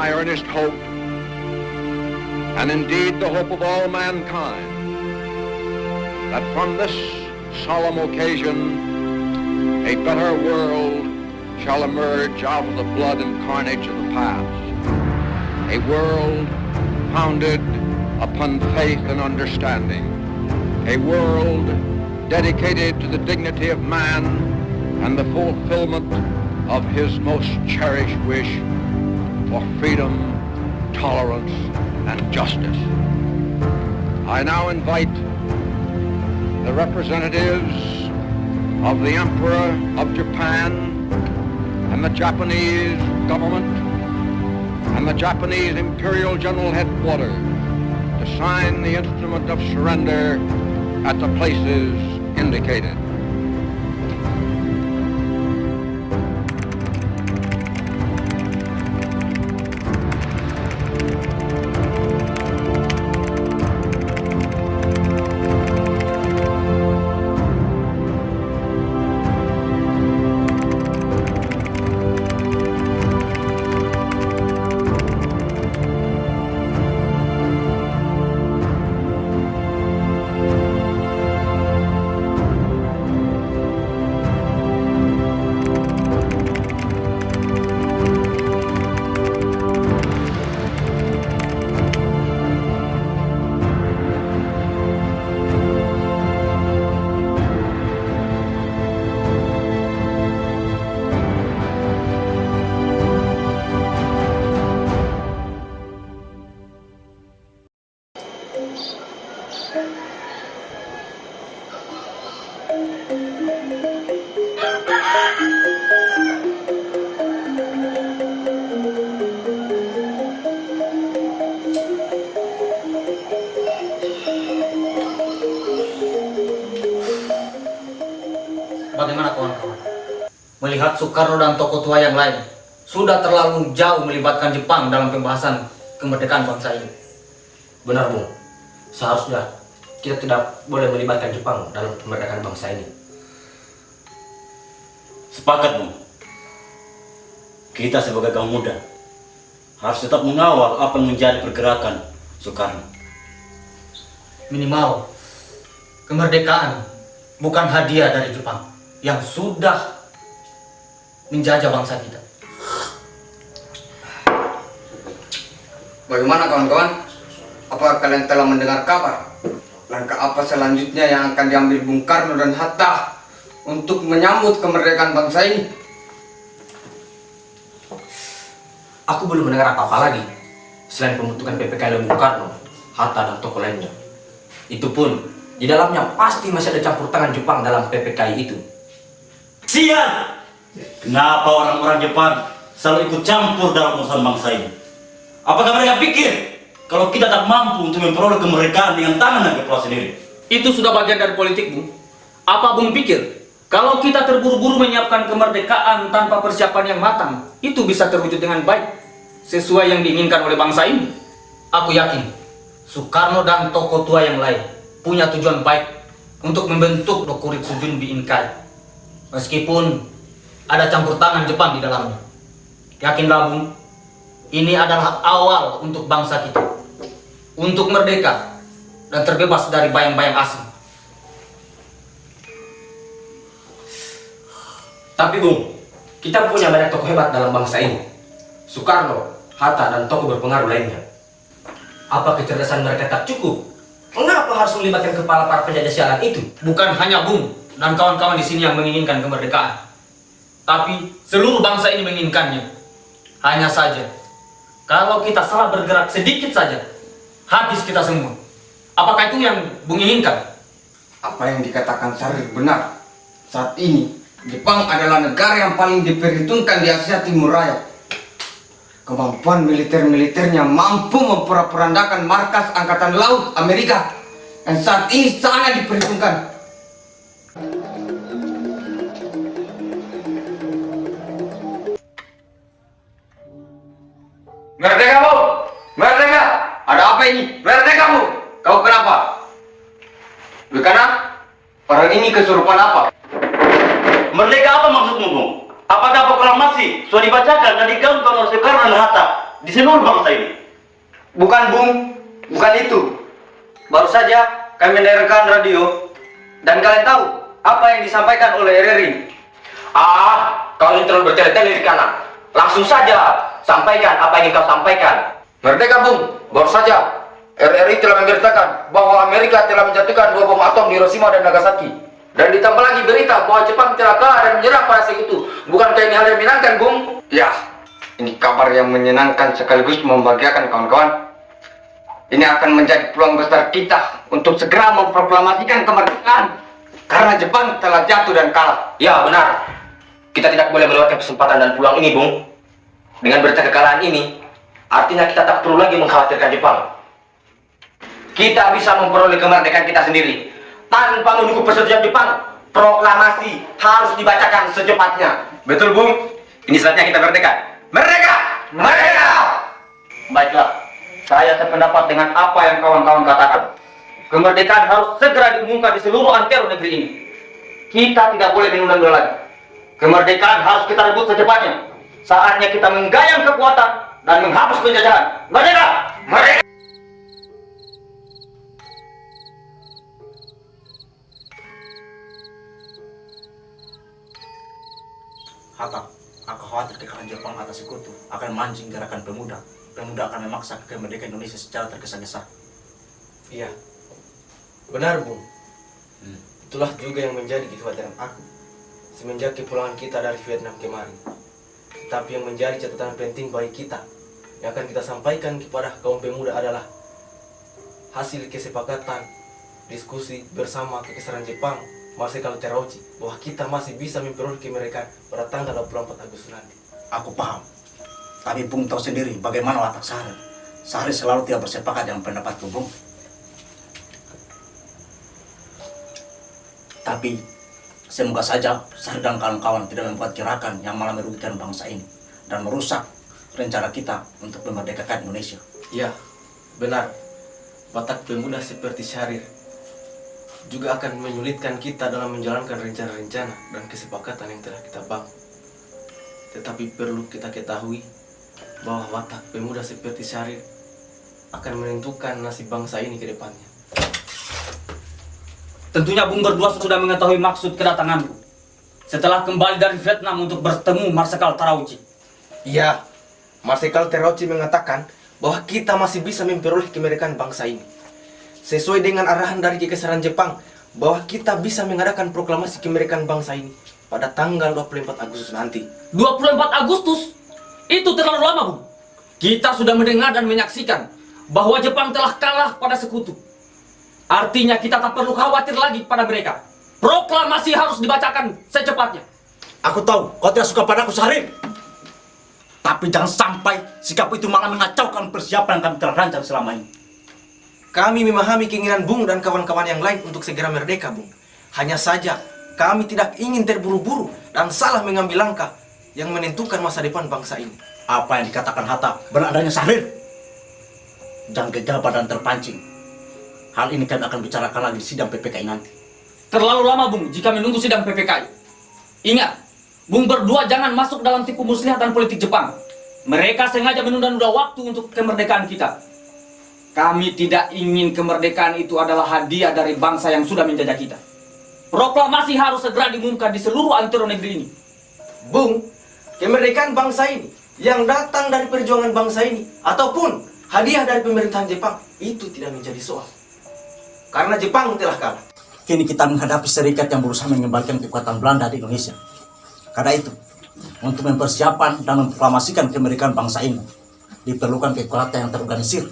my earnest hope, and indeed the hope of all mankind, that from this solemn occasion a better world shall emerge out of the blood and carnage of the past. A world founded upon faith and understanding. A world dedicated to the dignity of man and the fulfillment of his most cherished wish for freedom, tolerance, and justice. I now invite the representatives of the Emperor of Japan and the Japanese government and the Japanese Imperial General Headquarters to sign the instrument of surrender at the places indicated. Bagaimana kawan-kawan? Melihat Soekarno dan tokoh tua yang lain sudah terlalu jauh melibatkan Jepang dalam pembahasan kemerdekaan bangsa ini. Benar, Bung. Seharusnya kita tidak boleh melibatkan Jepang dalam kemerdekaan bangsa ini. Sepakat, Bung. Kita sebagai kaum muda harus tetap mengawal apa yang menjadi pergerakan Soekarno. Minimal kemerdekaan bukan hadiah dari Jepang yang sudah menjajah bangsa kita. Bagaimana kawan-kawan? Apa kalian telah mendengar kabar? Langkah apa selanjutnya yang akan diambil Bung Karno dan Hatta untuk menyambut kemerdekaan bangsa ini? Aku belum mendengar apa-apa lagi selain pembentukan PPKI oleh Bung Karno, Hatta, dan tokoh lainnya. Itu pun di dalamnya pasti masih ada campur tangan Jepang dalam PPKI itu. Sian! Kenapa orang-orang Jepang selalu ikut campur dalam urusan bangsa ini? Apakah mereka pikir kalau kita tak mampu untuk memperoleh kemerdekaan dengan tangan dan kepala sendiri? Itu sudah bagian dari politik, Bung. Apa Bung pikir kalau kita terburu-buru menyiapkan kemerdekaan tanpa persiapan yang matang, itu bisa terwujud dengan baik sesuai yang diinginkan oleh bangsa ini? Aku yakin Soekarno dan tokoh tua yang lain punya tujuan baik untuk membentuk Dokurit Sujun Biinkai. Meskipun ada campur tangan Jepang di dalamnya. Yakinlah, Bung, ini adalah awal untuk bangsa kita untuk merdeka dan terbebas dari bayang-bayang asing. Tapi Bung, kita punya banyak tokoh hebat dalam bangsa ini. Soekarno, Hatta, dan tokoh berpengaruh lainnya. Apa kecerdasan mereka tak cukup? Mengapa harus melibatkan kepala para penjajah sialan itu? Bukan hanya Bung dan kawan-kawan di sini yang menginginkan kemerdekaan, tapi seluruh bangsa ini menginginkannya. Hanya saja, kalau kita salah bergerak sedikit saja, habis kita semua. Apakah itu yang Bung inginkan? Apa yang dikatakan Syarif benar. Saat ini Jepang adalah negara yang paling diperhitungkan di Asia Timur Raya. Kemampuan militer-militernya mampu memporak-porandakan markas Angkatan Laut Amerika yang saat ini sangat diperhitungkan. Merdeka, Bu! Merdeka! Ada apa ini? Merdeka, Bu! Kau kenapa? Bukan? Orang ini kesurupan apa? Merdeka apa maksudmu, Bung? Apakah proklamasi sudah dibacakan dan digaungkan oleh Soekarno dan Hatta di seluruh bangsa ini. Bukan Bung, bukan itu. Baru saja kami mendengarkan radio dan kalian tahu apa yang disampaikan oleh RRI. Kalian terlalu bertele-tele di kanan. Langsung saja sampaikan apa yang ingin kau sampaikan. Merdeka Bung, baru saja RRI telah memberitakan bahwa Amerika telah menjatuhkan 2 bom atom di Hiroshima dan Nagasaki. Dan ditambah lagi berita bahwa Jepang telah kalah dan menyerah pada saat itu. Bukankah ini hal yang menyenangkan, Bung? Ya, ini kabar yang menyenangkan sekaligus membahagiakan kawan-kawan. Ini akan menjadi peluang besar kita untuk segera memproklamasikan kemerdekaan. Karena Jepang telah jatuh dan kalah. Ya, benar. Kita tidak boleh melewatkan kesempatan dan peluang ini, Bung. Dengan berita kekalahan ini, artinya kita tak perlu lagi mengkhawatirkan Jepang. Kita bisa memperoleh kemerdekaan kita sendiri tanpa menunggu persetujuan Jepang. Proklamasi harus dibacakan secepatnya. Betul Bung, Ini saatnya kita merdeka. merdeka! Merdeka! Baiklah, saya sependapat dengan apa yang kawan-kawan katakan. Kemerdekaan harus segera diumumkan di seluruh antero negeri ini. Kita tidak boleh menunda-nunda lagi. Kemerdekaan harus kita rebut secepatnya. Saatnya kita menggayang kekuatan dan menghapus penjajahan. Merdeka! Merdeka! Hatta, aku khawatir kekalahan Jepang atas sekutu akan mancing gerakan pemuda. Pemuda akan memaksa kemerdekaan Indonesia secara tergesa-gesa. Iya, benar Bung. Itulah juga yang menjadi kekhawatiran aku semenjak kepulangan kita dari Vietnam kemarin. Tapi yang menjadi catatan penting bagi kita yang akan kita sampaikan kepada kaum pemuda adalah hasil kesepakatan diskusi bersama Kekaisaran Jepang Marshal Terauchi bahwa kita masih bisa memperoleh kemerdekaan pada tanggal 24 Agustus nanti. Aku paham. Tapi Bung tahu sendiri bagaimana watak Sahrir. Sahrir selalu tidak bersepakat dengan pendapatku, Bung. Tapi semoga saja Sahrir dan kawan-kawan tidak membuat gerakan yang malah merugikan bangsa ini dan merusak rencana kita untuk memerdekakan Indonesia. Ya, benar. Watak pemuda seperti Syahrir juga akan menyulitkan kita dalam menjalankan rencana-rencana dan kesepakatan yang telah kita bangun. Tetapi perlu kita ketahui bahwa watak pemuda seperti Syahrir akan menentukan nasib bangsa ini ke depannya. Tentunya Bung berdua sudah mengetahui maksud kedatanganku setelah kembali dari Vietnam untuk bertemu Marshal Terauchi. Iya, Marshal Terauchi mengatakan bahwa kita masih bisa memperoleh kemerdekaan bangsa ini. Sesuai dengan arahan dari Kekaisaran Jepang bahwa kita bisa mengadakan proklamasi kemerdekaan bangsa ini pada tanggal 24 Agustus nanti. 24 Agustus? Itu terlalu lama, Bung. Kita sudah mendengar dan menyaksikan bahwa Jepang telah kalah pada sekutu. Artinya kita tak perlu khawatir lagi pada mereka. Proklamasi harus dibacakan secepatnya. Aku tahu kau tidak suka padaku, Sahrir. Tapi jangan sampai sikap itu malah mengacaukan persiapan yang kami telah rancang selama ini. Kami memahami keinginan Bung dan kawan-kawan yang lain untuk segera merdeka, Bung. Hanya saja kami tidak ingin terburu-buru dan salah mengambil langkah yang menentukan masa depan bangsa ini. Apa yang dikatakan Hatta benar adanya, Sahrir. Jangan gegabah dan terpancing. Hal ini kami akan bicarakan lagi di sidang PPKI nanti. Terlalu lama, Bung, jika menunggu sidang PPKI. Ingat, Bung berdua jangan masuk dalam tipu muslihat politik Jepang. Mereka sengaja menunda-nunda waktu untuk kemerdekaan kita. Kami tidak ingin kemerdekaan itu adalah hadiah dari bangsa yang sudah menjajah kita. Proklamasi harus segera diumumkan di seluruh antero negeri ini. Bung, kemerdekaan bangsa ini yang datang dari perjuangan bangsa ini ataupun hadiah dari pemerintahan Jepang itu tidak menjadi soal. Karena Jepang telah kalah. Kini kita menghadapi serikat yang berusaha mengembalikan kekuatan Belanda di Indonesia. Karena itu, untuk mempersiapkan dan memproklamasikan kemerdekaan bangsa ini, diperlukan kekuatan yang terorganisir.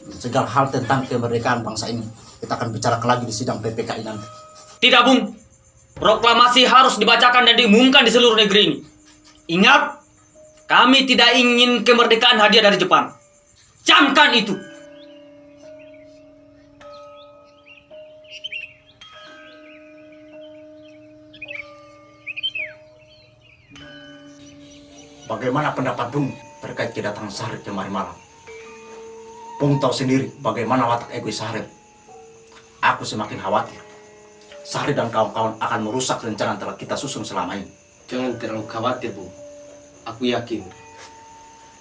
Segala hal tentang kemerdekaan bangsa ini kita akan bicarakan lagi di sidang PPKI nanti. Tidak, Bung. Proklamasi harus dibacakan dan diumumkan di seluruh negeri ini. Ingat, kami tidak ingin kemerdekaan hadiah dari Jepang. Camkan itu. Bagaimana pendapat Bung terkait kedatangan Sahrir kemarin malam? Bung tahu sendiri bagaimana watak egois Sahrir. Aku semakin khawatir Sahrir dan kawan-kawan akan merusak rencana yang telah kita susun selama ini. Jangan terlalu khawatir, Bung. Aku yakin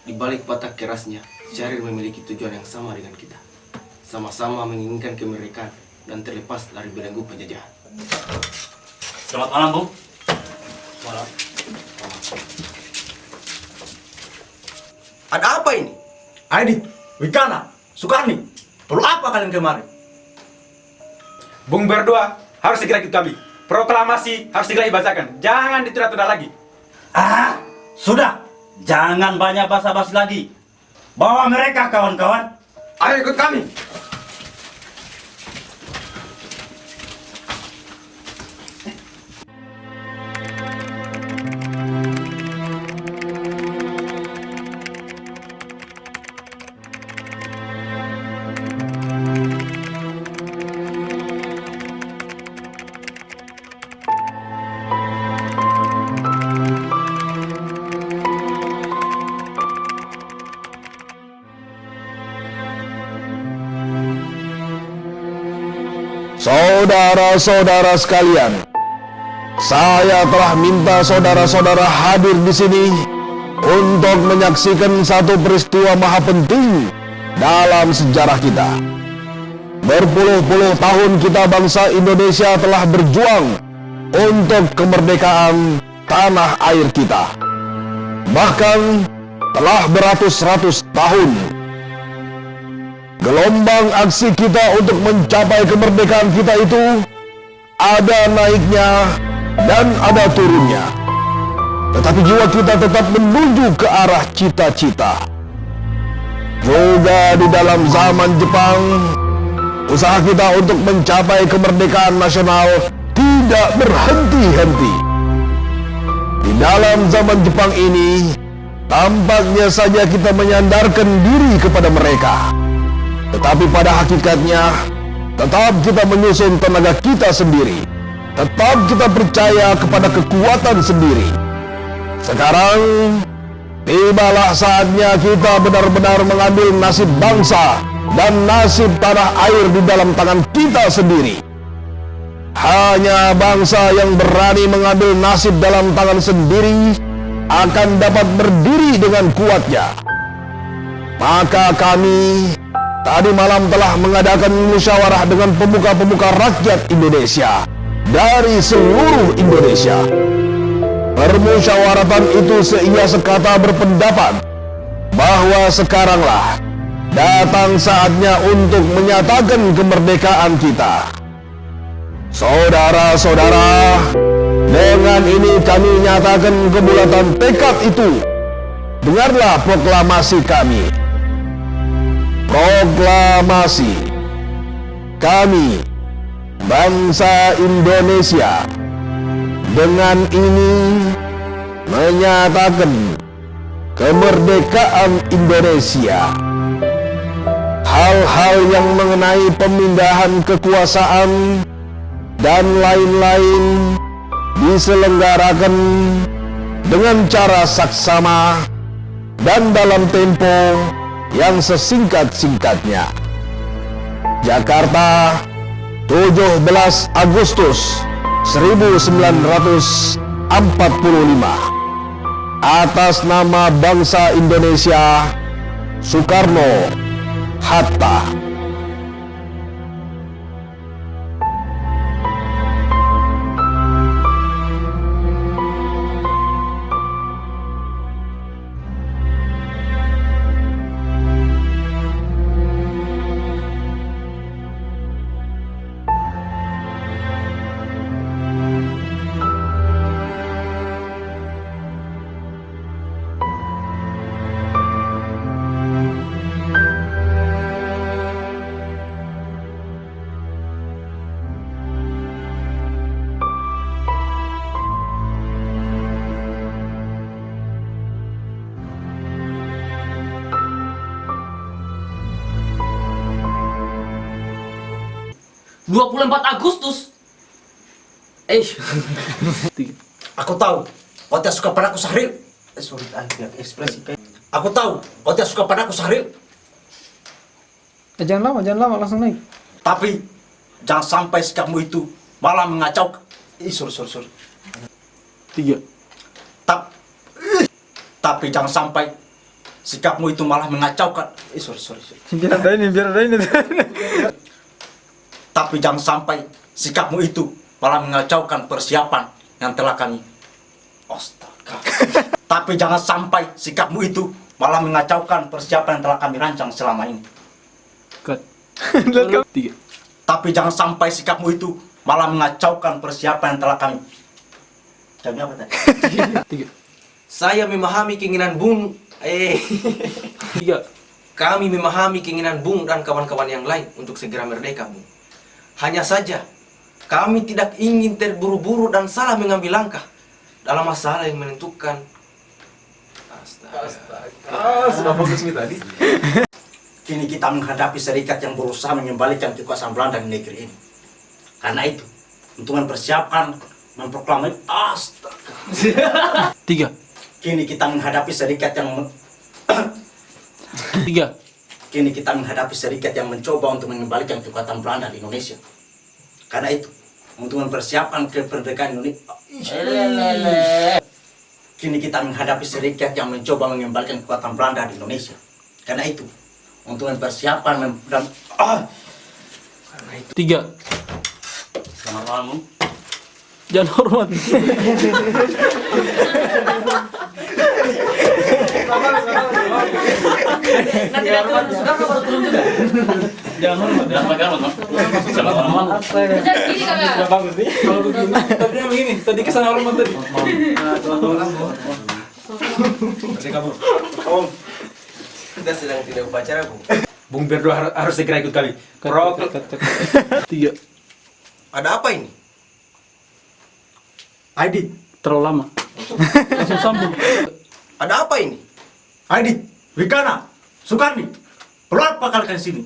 Di balik watak kerasnya, Syahrir memiliki tujuan yang sama dengan kita. Sama-sama menginginkan kemerdekaan dan terlepas dari belenggu penjajahan. Selamat malam, Bu. Malam. Ada apa ini? Aidi, Wikana, Sukarni, perlu apa kalian kemari? Bung berdua harus segera ikut kami. Proklamasi harus segera dibacakan. Jangan ditunda-tunda lagi. Sudah. Jangan banyak basa-basi lagi. Bawa mereka, kawan-kawan. Ayo ikut kami. Saudara-saudara sekalian, saya telah minta saudara-saudara hadir di sini untuk menyaksikan satu peristiwa maha penting dalam sejarah kita. Berpuluh-puluh tahun kita bangsa Indonesia telah berjuang untuk kemerdekaan tanah air kita. Bahkan telah beratus-ratus tahun. Gelombang aksi kita untuk mencapai kemerdekaan kita itu ada naiknya dan ada turunnya. Tetapi jiwa kita tetap menuju ke arah cita-cita. Juga di dalam zaman Jepang, usaha kita untuk mencapai kemerdekaan nasional tidak berhenti-henti. Di dalam zaman Jepang ini, tampaknya saja kita menyandarkan diri kepada mereka. Tetapi pada hakikatnya, tetap kita menyusun tenaga kita sendiri. Tetap kita percaya kepada kekuatan sendiri. Sekarang, tibalah saatnya kita benar-benar mengambil nasib bangsa dan nasib tanah air di dalam tangan kita sendiri. Hanya bangsa yang berani mengambil nasib dalam tangan sendiri akan dapat berdiri dengan kuatnya. Maka kami tadi malam telah mengadakan musyawarah dengan pemuka-pemuka rakyat Indonesia dari seluruh Indonesia. Permusyawaratan itu seia sekata berpendapat bahwa sekaranglah datang saatnya untuk menyatakan kemerdekaan kita. Saudara-saudara, dengan ini kami nyatakan kebulatan tekad itu. Dengarlah proklamasi kami. Proklamasi. Kami, bangsa Indonesia, dengan ini menyatakan kemerdekaan Indonesia. Hal-hal yang mengenai pemindahan kekuasaan dan lain-lain diselenggarakan dengan cara saksama dan dalam tempo yang sesingkat-singkatnya. Jakarta, 17 Agustus 1945. Atas nama bangsa Indonesia, Soekarno Hatta. Agustus. Aku tahu kau tidak suka padaku, Syahril. Sorry, ekspresi kayak. Aku tahu kau tidak suka padaku, Syahril. Jangan lama, langsung naik. Tapi jangan sampai sikapmu itu malah mengacau. Sorry. 3. Tapi jangan sampai sikapmu itu malah mengacaukan. Sorry. Biar ada ini. Tapi jangan sampai sikapmu itu malah mengacaukan persiapan yang telah kami. Astaga. Tapi jangan sampai sikapmu itu malah mengacaukan persiapan yang telah kami rancang selama ini. Tapi jangan sampai sikapmu itu malah mengacaukan persiapan yang telah kami. Jamnya apa tadi? Saya memahami keinginan Bung. Kami memahami keinginan Bung dan kawan-kawan yang lain untuk segera merdeka, Bung. Hanya saja, kami tidak ingin terburu-buru dan salah mengambil langkah dalam masalah yang menentukan. Sudah fokus nih tadi. Kini kita menghadapi serikat yang berusaha mengembalikan kekuasaan Belanda di negeri ini. Karena itu, untuk mempersiapkan, memproklamasi, astaga. 3. Kini kita menghadapi serikat yang Kini kita menghadapi serikat yang mencoba untuk mengembalikan kekuatan Belanda di Indonesia. Karena itu, untuk mempersiapkan kemerdekaan Indonesia. Kini kita menghadapi serikat yang mencoba mengembalikan kekuatan Belanda di Indonesia. Karena itu, untuk mempersiapkan dan 3. Selamat malam, Bung. Jangan hormat. Nanti sudah baru turun juga. Jangan hormat. Selamat malam. Gini kakak. Sudah bagus nih. Kalau begini, tadinya begini. Tadi kesana hormat tadi. Tadi kamu. Kita sedang tidak upacara, Bung. Bung berdua harus segera ikut kami. 3. Ada apa ini? Aidi, Terlalu lama. Langsung sambung. Ada apa ini? Aidi, Wikana, Sukarni, perlu apa kalian sini?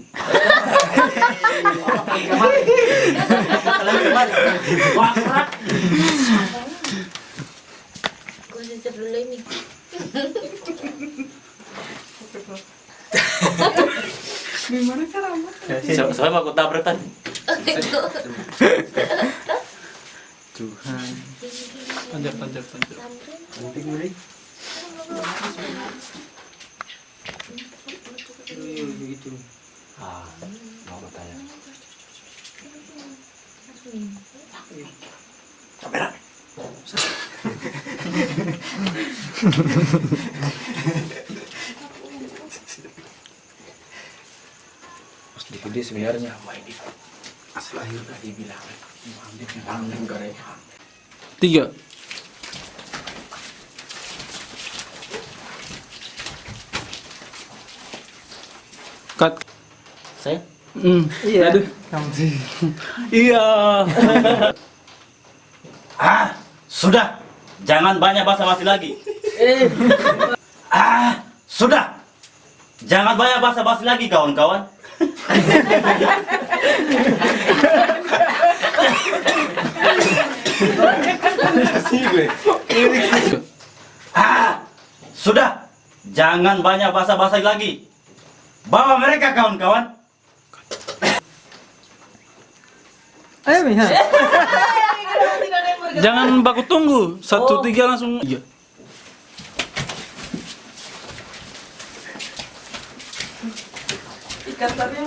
Gue sisir dulu ini. Saya mau tabrak tadi. Tuhan. Panjang. Mau bertanya. Kamera. Mas DVD sebenarnya asal akhir tadi bilang. 3. Cut. Saya? Iya. Aduh. Iya. Sudah. Jangan banyak basa-basi lagi. Sudah. Jangan banyak basa-basi lagi, kawan-kawan. Sudah. Jangan banyak basa-basi lagi. Bawa mereka, kawan-kawan. Ayo, Miha. Jangan baku tunggu. 1, 3 langsung. Iya. Ikan tapi